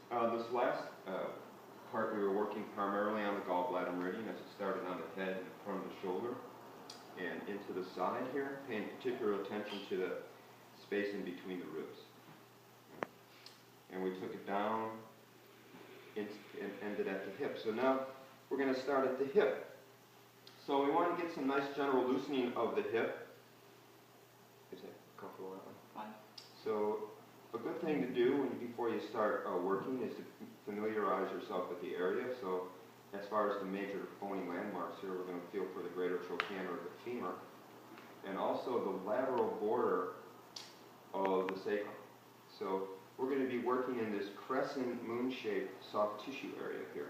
This last part we were working primarily on the gallbladder meridian as it started on the head and in front of the shoulder and into the side here, paying particular attention to the space in between the ribs. And we took it down and ended at the hip. So now we're going to start at the hip. So we want to get some nice general loosening of the hip. Is that comfortable that way? Fine. So a good thing to do before you start working is to familiarize yourself with the area. So as far as the major bony landmarks here, we're going to feel for the greater trochanter of the femur and also the lateral border of the sacrum. So we're going to be working in this crescent moon-shaped soft tissue area here.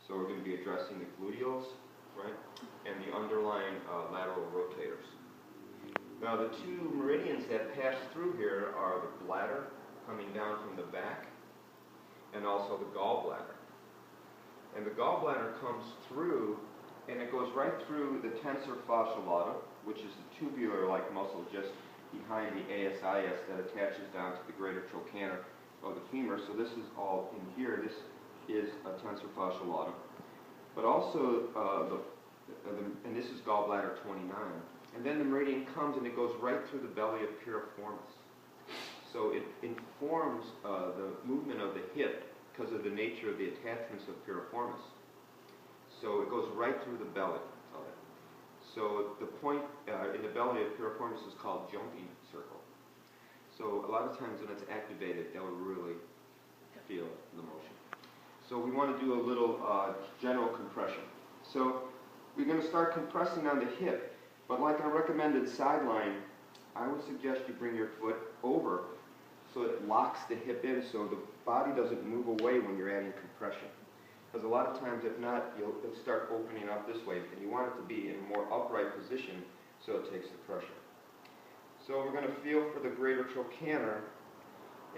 So we're going to be addressing the gluteals, right, and the underlying lateral rotators. Now the two meridians that pass through here are the bladder coming down from the back and also the gallbladder. And the gallbladder comes through and it goes right through the tensor fasciolata, which is the tubular-like muscle just behind the ASIS that attaches down to the greater trochanter of the femur. So this is all in here. This is a tensor fasciolata. But also, and this is gallbladder 29. And then the meridian comes and it goes right through the belly of piriformis. So it informs the movement of the hip because of the nature of the attachments of piriformis. So it goes right through the belly of it. So the point in the belly of piriformis is called jumping circle. So a lot of times when it's activated, that will really feel the motion. So we want to do a little general compression. So we're going to start compressing on the hip. But like I recommended sideline, I would suggest you bring your foot over so it locks the hip in so the body doesn't move away when you're adding compression. Because a lot of times, if not, it'll start opening up this way, and you want it to be in a more upright position so it takes the pressure. So we're going to feel for the greater trochanter,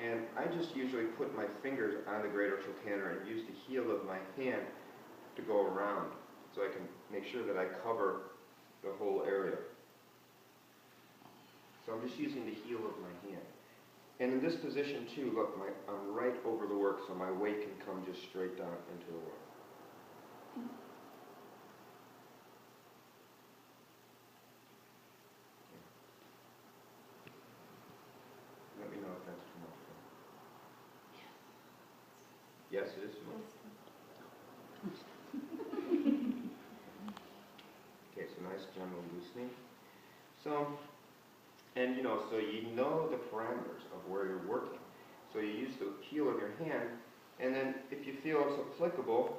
and I just usually put my fingers on the greater trochanter and use the heel of my hand to go around so I can make sure that I cover the whole area. So I'm just using the heel of my hand. And in this position too, look, I'm right over the work, so my weight can come just straight down into the work. Let me know if that's too much. Yes, it is too much. Okay, so nice general loosening. So, and so you know the parameters of where you're working. So you use the heel of your hand, and then if you feel it's applicable,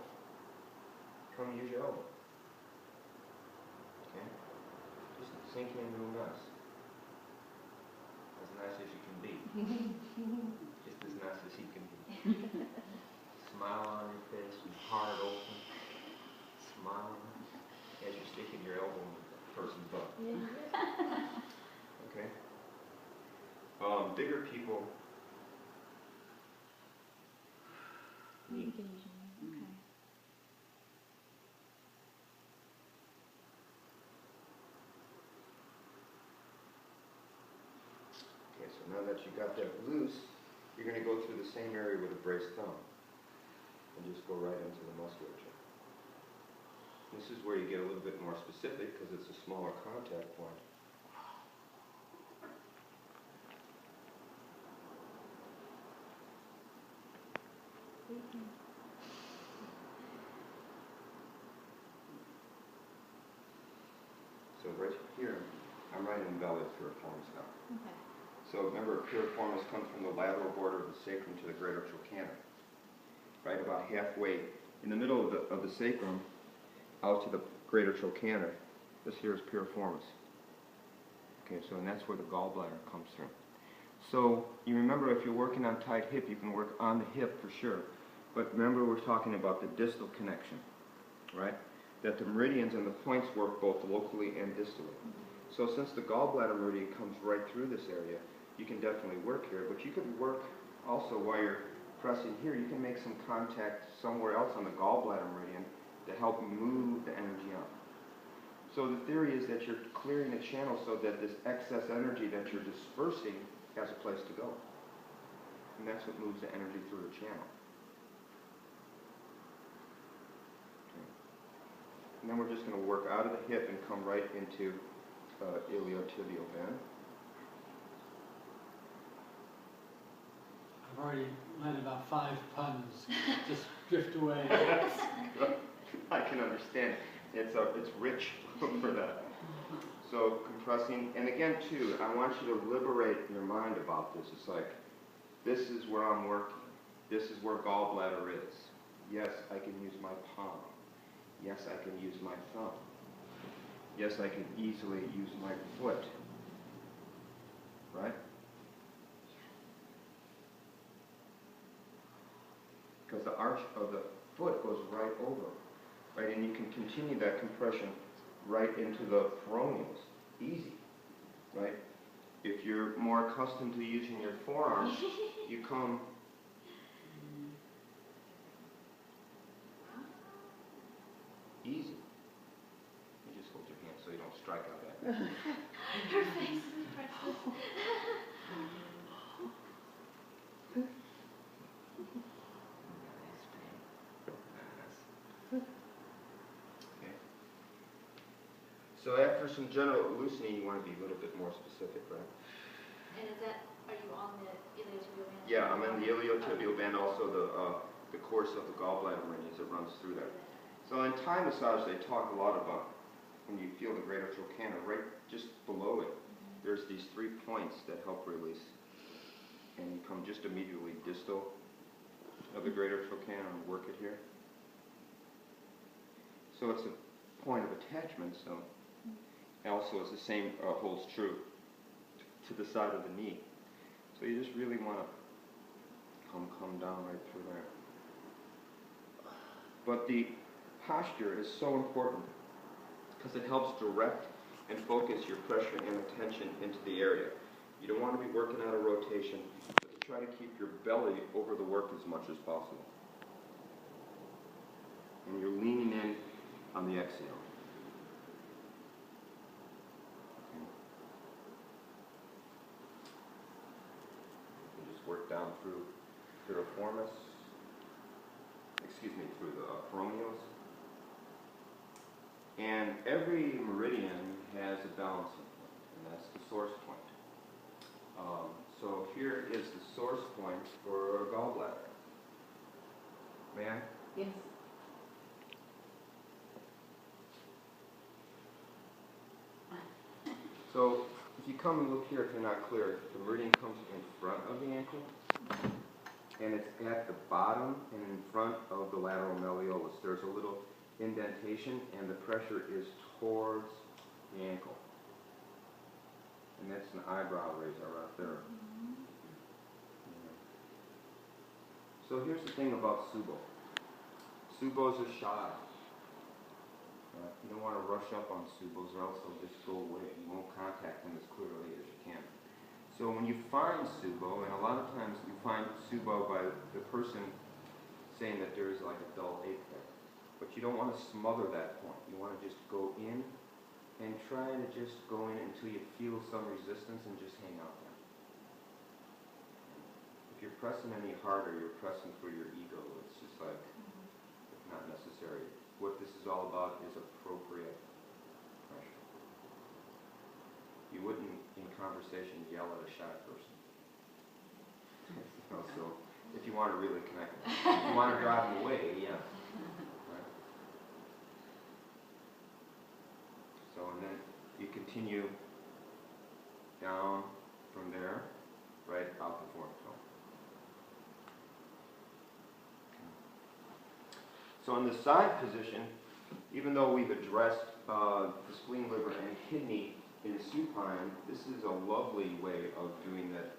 come use your elbow. Okay? Just sink in real nice. As nice as you can be. Just as nice as he can be. Smile on your face, your heart open. Smile as you're sticking your elbow in the person's butt. Okay? Bigger people. Okay. Okay, so now that you got that loose, you're going to go through the same area with a braced thumb and just go right into the musculature. This is where you get a little bit more specific because it's a smaller contact point. So right here, I'm right in belly of piriformis now. Okay. So remember, piriformis comes from the lateral border of the sacrum to the greater trochanter. Right about halfway in the middle of the sacrum, out to the greater trochanter. This here is piriformis. Okay, so and that's where the gallbladder comes through. So you remember, if you're working on tight hip, you can work on the hip for sure. But remember, we're talking about the distal connection, right? That the meridians and the points work both locally and distally. So since the gallbladder meridian comes right through this area, you can definitely work here. But you could work also while you're pressing here. You can make some contact somewhere else on the gallbladder meridian to help move the energy up. So the theory is that you're clearing the channel so that this excess energy that you're dispersing has a place to go. And that's what moves the energy through the channel. And then we're just going to work out of the hip and come right into iliotibial bend. I've already let about 5 puns just drift away. I can understand. It's rich for that. So compressing, and again too, I want you to liberate your mind about this. It's like, this is where I'm working. This is where gallbladder is. Yes, I can use my palm. Yes, I can use my thumb. Yes, I can easily use my foot. Right? Because the arch of the foot goes right over. Right? And you can continue that compression right into the peroneals. Easy. Right? If you're more accustomed to using your forearm, you come easy. You just hold your hand so you don't strike out at me. Her face is impressive. Okay. So after some general loosening, you want to be a little bit more specific, right? And is that, are you on the iliotibial band? Yeah, I'm in the iliotibial band, also the course of the gallbladder lineage that runs through there. So in Thai massage, they talk a lot about when you feel the greater trochanter, right just below it, there's these 3 points that help release. And you come just immediately distal of the greater trochanter and work it here. So it's a point of attachment, so and also it's the same holds true to the side of the knee. So you just really want to come down right through there. But the posture is so important because it helps direct and focus your pressure and attention into the area. You don't want to be working out of rotation, but to try to keep your belly over the work as much as possible. And you're leaning in on the exhale. Okay. You just work down through piriformis, through the peroneals. And every meridian has a balancing point, and that's the source point. So here is the source point for a gallbladder. May I? Yes. So if you come and look here, if you're not clear, the meridian comes in front of the ankle, and it's at the bottom and in front of the lateral malleolus. There's a little indentation, and the pressure is towards the ankle. And that's an eyebrow raiser right there. Yeah. So here's the thing about Tsubo. Tsubos are shy. You don't want to rush up on Tsubos or else they'll just go away. You won't contact them as clearly as you can. So when you find Tsubo, and a lot of times you find Tsubo by the person saying that there is like a dull ache there. But you don't want to smother that point. You want to just go in and try to just go in until you feel some resistance and just hang out there. If you're pressing any harder, you're pressing for your ego. It's just like, it's not necessary. What this is all about is appropriate pressure. You wouldn't, in conversation, yell at a shy person. So, if you want to really connect, if you want to drive them away, yeah. Right? So, and then you continue down from there, right out the fourth toe. So in the side position, even though we've addressed the spleen, liver, and kidney in supine, this is a lovely way of doing that.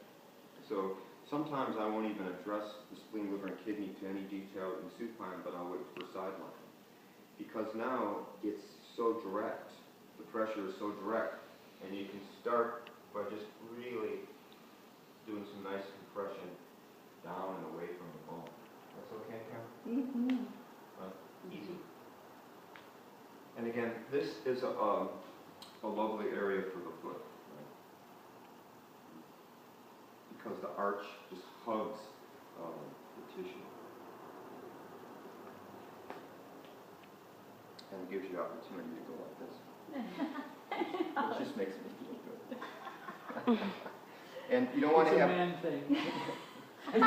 So sometimes I won't even address the spleen, liver, and kidney to any detail in supine, but I'll wait for sideline. Because now it's so direct, the pressure is so direct, and you can start by just really doing some nice compression down and away from the bone. That's okay, Karen? Mm-hmm. Easy. And again, this is a lovely area for the foot, right? Because the arch just hugs the tissue. and gives you the opportunity to go like this. It just makes me feel good. And you don't want It's to a have... man thing. You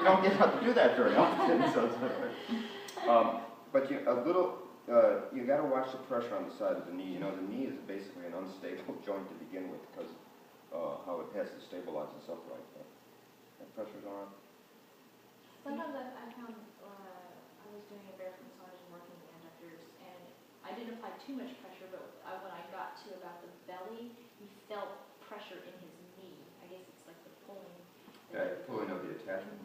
don't get to do that very often, so it's but you you got to watch the pressure on the side of the knee. You know, the knee is basically an unstable joint to begin with because how it has to stabilize us upright. That pressure's on. Sometimes I found I was doing a barefoot massage and working the adductors, and I didn't apply too much pressure, but when I got to about the belly, you felt pressure in his knee. I guess it's like the pulling. Pulling of the attachment.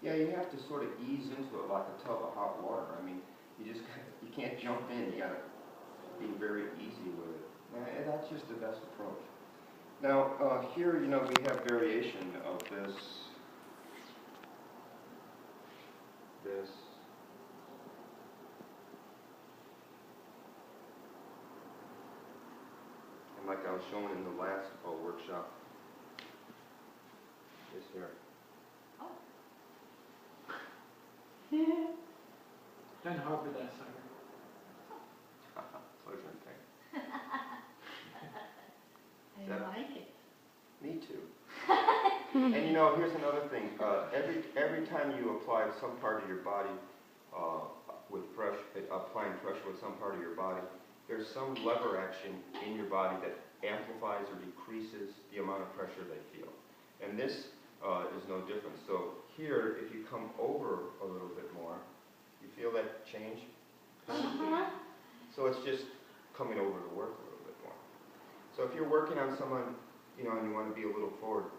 Yeah, you have to sort of ease into it like a tub of hot water. I mean, you can't jump in. You got to be very easy with it. And that's just the best approach. Now, here, you know, we have variation of this, and like I was showing in the last workshop, this here. Don't harbor that sucker. Pleasure and pain. I like it. Me too. And you know, here's another thing. Every time you apply some part of your body with pressure, applying pressure with some part of your body, there's some lever action in your body that amplifies or decreases the amount of pressure they feel. And this is no different. So here, if you come over a little bit more, you feel that change? So it's just coming over to work a little bit more. So if you're working on someone, you know, and you want to be a little forward,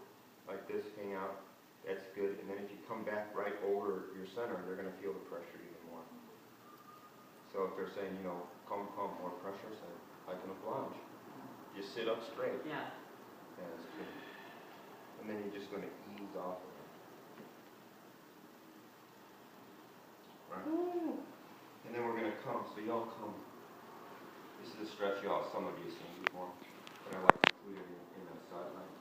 like this, hang out, that's good. And then if you come back right over your center, they're going to feel the pressure even more. So if they're saying, you know, come, more pressure, say, like in a plunge. You sit up straight. Yeah. Yeah, that's good. And then you're just going to ease off of it. Right? And then we're going to come, so y'all come. This is a stretch some of you have seen before, but I like to include it in the sideline.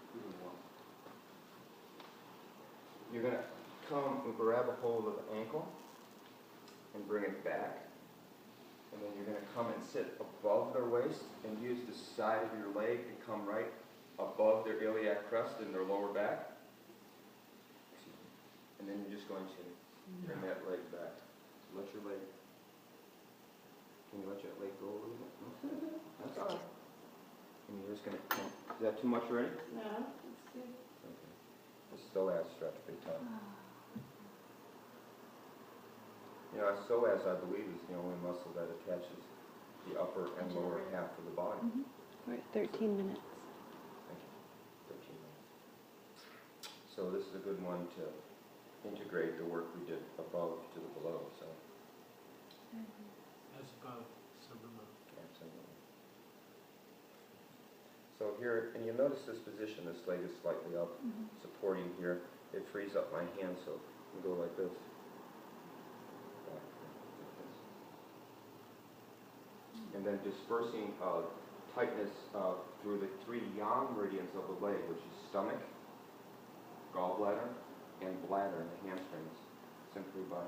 You're going to come and grab a hold of the ankle and bring it back. And then you're going to come and sit above their waist and use the side of your leg to come right above their iliac crest in their lower back. And then you're just going to bring that leg back. Let your leg, can you let your leg go a little bit? That's all right. And you're just going to come. Is that too much already? No, it's good. Okay. The psoas stretch big time. You know, psoas, I believe, is the only muscle that attaches the upper and lower half of the body. We're at 13 minutes. Thank you. 13 minutes. So this is a good one to integrate the work we did above to the below. So. As above, so below. Absolutely. So here, and you'll notice this position, this leg is slightly up, supporting here. It frees up my hand, so you go like this. And then dispersing tightness through the 3 yang meridians of the leg, which is stomach, gallbladder, and bladder in the hamstrings, simply by.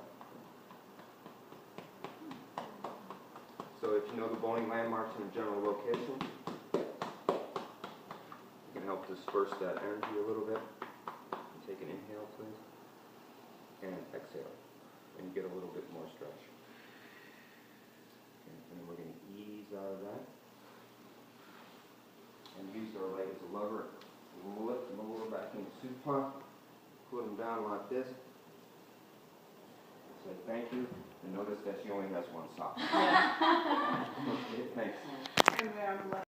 So if you know the bony landmarks in a general location, you can help disperse that energy a little bit. Take an inhale, please, and exhale, and you get a little bit more stretch. Okay, and then we're going to ease out of that, and use our leg as a lever. Lift them over back into supine, put them down like this. Say thank you, and notice that she only has one sock. Okay, thanks.